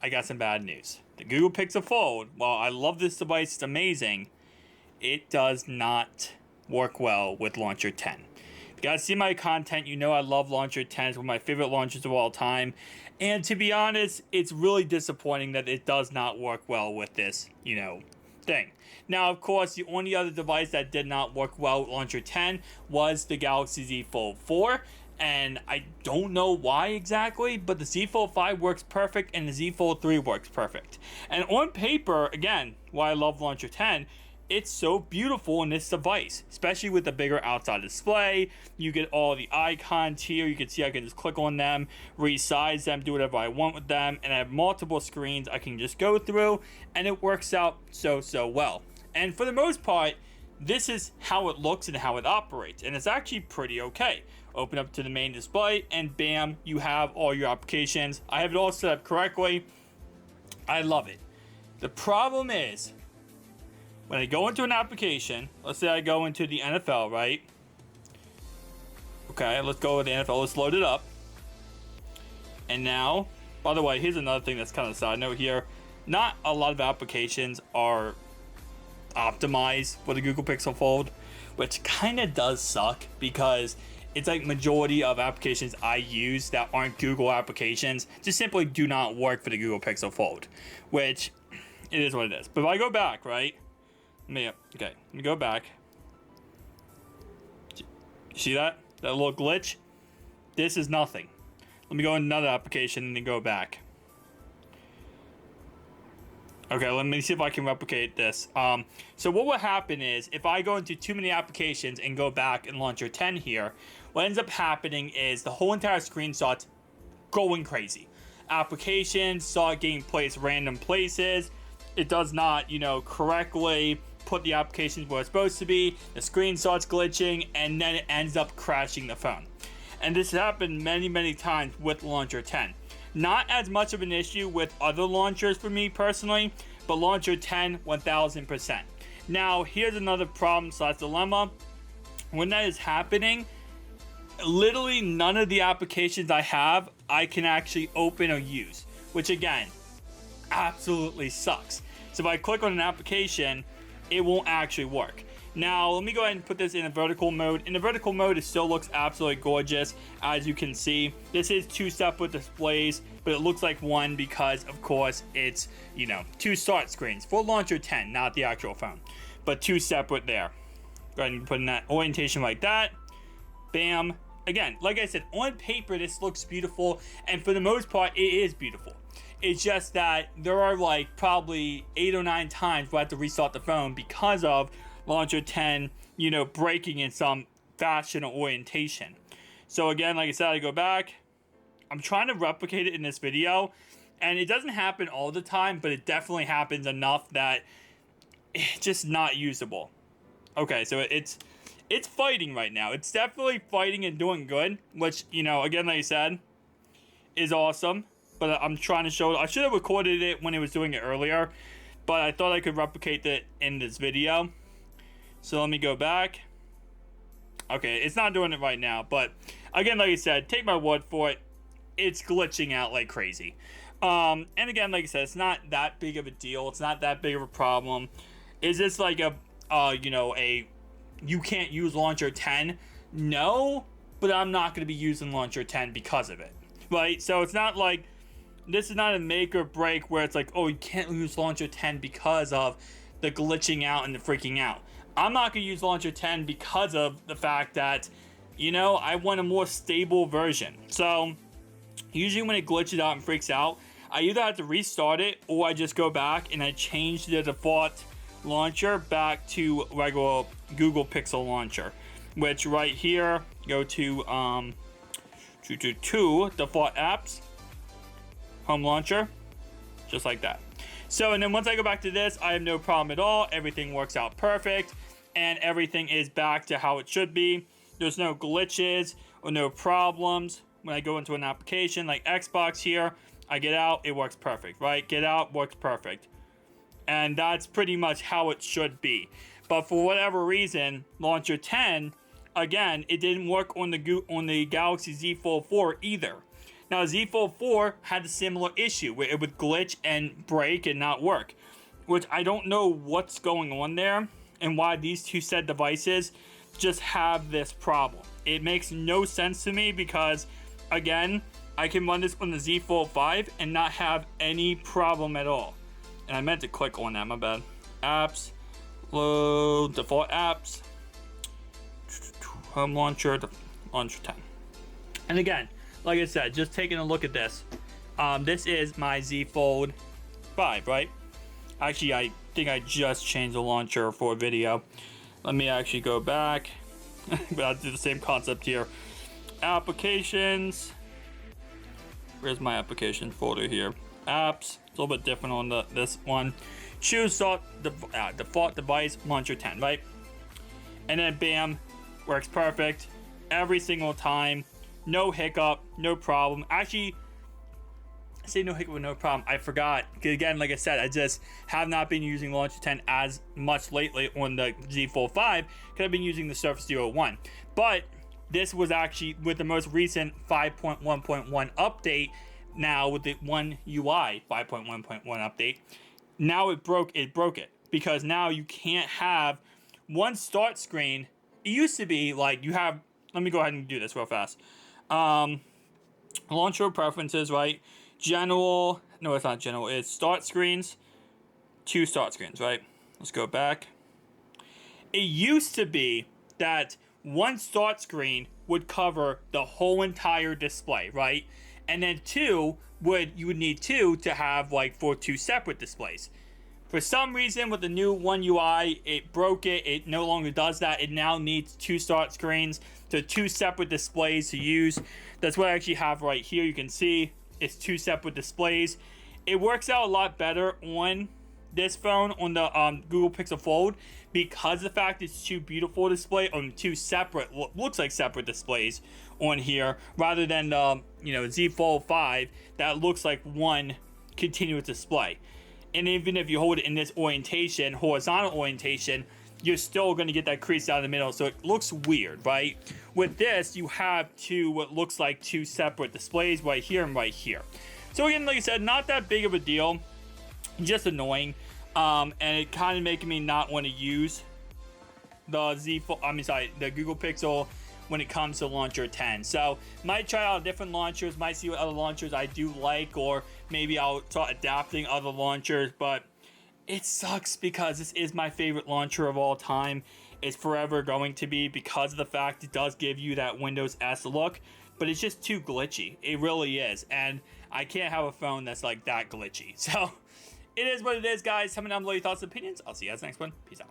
I got some bad news. The Google Pixel Fold, while I love this device, it's amazing, it does not work well with Launcher 10. If you guys see my content, you know I love Launcher 10. It's one of my favorite launchers of all time. And to be honest, it's really disappointing that it does not work well with this, thing. Now, of course, the only other device that did not work well with Launcher 10 was the Galaxy Z Fold 4. And I don't know why exactly, but the Z Fold 5 works perfect and the Z Fold 3 works perfect. And on paper, again, why I love Launcher 10, it's so beautiful in this device, especially with the bigger outside display. You get all the icons here. You can see I can just click on them, resize them, do whatever I want with them, and I have multiple screens I can just go through, and it works out so well. And for the most part, this is how it looks and how it operates, and it's actually pretty okay. Open up to the main display, and bam, you have all your applications. I have it all set up correctly. I love it. The problem is, when I go into an application, let's say I go into the NFL, right? Okay, let's go with the NFL. Let's load it up. And now, by the way, here's another thing that's kind of a side note here. Not a lot of applications are optimized for the Google Pixel Fold, which kind of does suck because it's like majority of applications I use that aren't Google applications just simply do not work for the Google Pixel Fold, which it is what it is. But if I go back, right? Let me go back. See that? That little glitch? This is nothing. Let me go in another application and then go back. Okay, let me see if I can replicate this. So what will happen is, if I go into too many applications and go back in Launcher 10 here, what ends up happening is the whole entire screen starts going crazy. Applications start getting placed random places. It does not, correctly put the applications where it's supposed to be. The screen starts glitching, and then it ends up crashing the phone. And this happened many times with Launcher 10. Not as much of an issue with other launchers for me personally, but Launcher 10, 1000%. Now, here's another problem / dilemma. When that is happening, literally none of the applications I have, I can actually open or use, which again, absolutely sucks. So if I click on an application, it won't actually work. Now, let me go ahead and put this in a vertical mode. In the vertical mode, it still looks absolutely gorgeous, as you can see. This is two separate displays, but it looks like one because, of course, it's, two start screens for Launcher 10, not the actual phone, but two separate there. Go ahead and put in that orientation like that. Bam. Again, like I said, on paper, this looks beautiful, and for the most part, it is beautiful. It's just that there are like probably 8 or 9 times where I have to restart the phone because of Launcher 10, breaking in some fashion or orientation. So again, like I said, I go back. I'm trying to replicate it in this video, and it doesn't happen all the time, but it definitely happens enough that it's just not usable. Okay, so it's fighting right now. It's definitely fighting and doing good, which, again, like I said, is awesome. But I'm trying to show, I should have recorded it when it was doing it earlier, but I thought I could replicate it in this video. So let me go back. Okay, it's not doing it right now, but again, like I said, take my word for it, it's glitching out like crazy. And again, like I said, it's not that big of a deal. It's not that big of a problem. Is this like you can't use Launcher 10? No, but I'm not going to be using Launcher 10 because of it, right? So it's not like, this is not a make or break where it's like, oh, you can't use Launcher 10 because of the glitching out and the freaking out. I'm not going to use Launcher 10 because of the fact that, I want a more stable version. So usually when it glitches out and freaks out, I either have to restart it or I just go back and I change the default launcher back to regular Google Pixel launcher, which right here, go to default apps, home launcher, just like that. So, and then once I go back to this, I have no problem at all. Everything works out perfect, and everything is back to how it should be. There's no glitches or no problems. When I go into an application like Xbox here, I get out, it works perfect, right? Get out, works perfect. And that's pretty much how it should be. But for whatever reason, Launcher 10, again, it didn't work on the Galaxy Z Fold 4 either. Now Z Fold 4 had a similar issue where it would glitch and break and not work, which I don't know what's going on there and why these two said devices just have this problem. It makes no sense to me because, again, I can run this on the Z Fold 5 and not have any problem at all. And I meant to click on that, my bad. Apps, load, default apps, home launcher, launcher 10. And again, like I said, just taking a look at this. This is my Z Fold 5, right? Actually, I think I just changed the launcher for a video. Let me actually go back. But I'll do the same concept here. Applications. Where's my application folder here? Apps. It's a little bit different on this one. Choose default device launcher 10, right? And then bam, works perfect every single time. No hiccup, no problem. Actually, I say no hiccup, no problem. I forgot. Again, like I said, I just have not been using Launcher 10 as much lately on the Z Fold 5 because I've been using the Surface Duo 1. But this was actually with the most recent 5.1.1 update. Now with the One UI 5.1.1 update, now it broke it because now you can't have one start screen. It used to be like you have. Let me go ahead and do this real fast. Launcher preferences, right? General. No, it's not general. It's start screens. 2 start screens, right? Let's go back. It used to be that one start screen would cover the whole entire display, right? And then you would need 2 to have like for 2 separate displays. For some reason with the new One UI, it broke it. It no longer does that. It now needs 2 start screens, so 2 separate displays to use. That's what I actually have right here. You can see it's 2 separate displays. It works out a lot better on this phone, on the Google Pixel Fold, because of the fact it's 2 beautiful display on 2 separate, looks like separate displays on here, rather than the Z Fold 5 that looks like one continuous display. And even if you hold it in this orientation, horizontal orientation, you're still going to get that crease down the middle, so it looks weird, right? With this, you have what looks like 2 separate displays right here and right here. So again, like I said, not that big of a deal, just annoying, and it kind of making me not want to use the the Google Pixel when it comes to Launcher 10. So might try out different launchers, might see what other launchers I do like, or maybe I'll start adapting other launchers, but it sucks because this is my favorite launcher of all time. It's forever going to be because of the fact it does give you that Windows S look, but it's just too glitchy. It really is, and I can't have a phone that's like that glitchy. So it is what it is, guys. Tell me down below your thoughts and opinions. I'll see you guys next one. Peace out.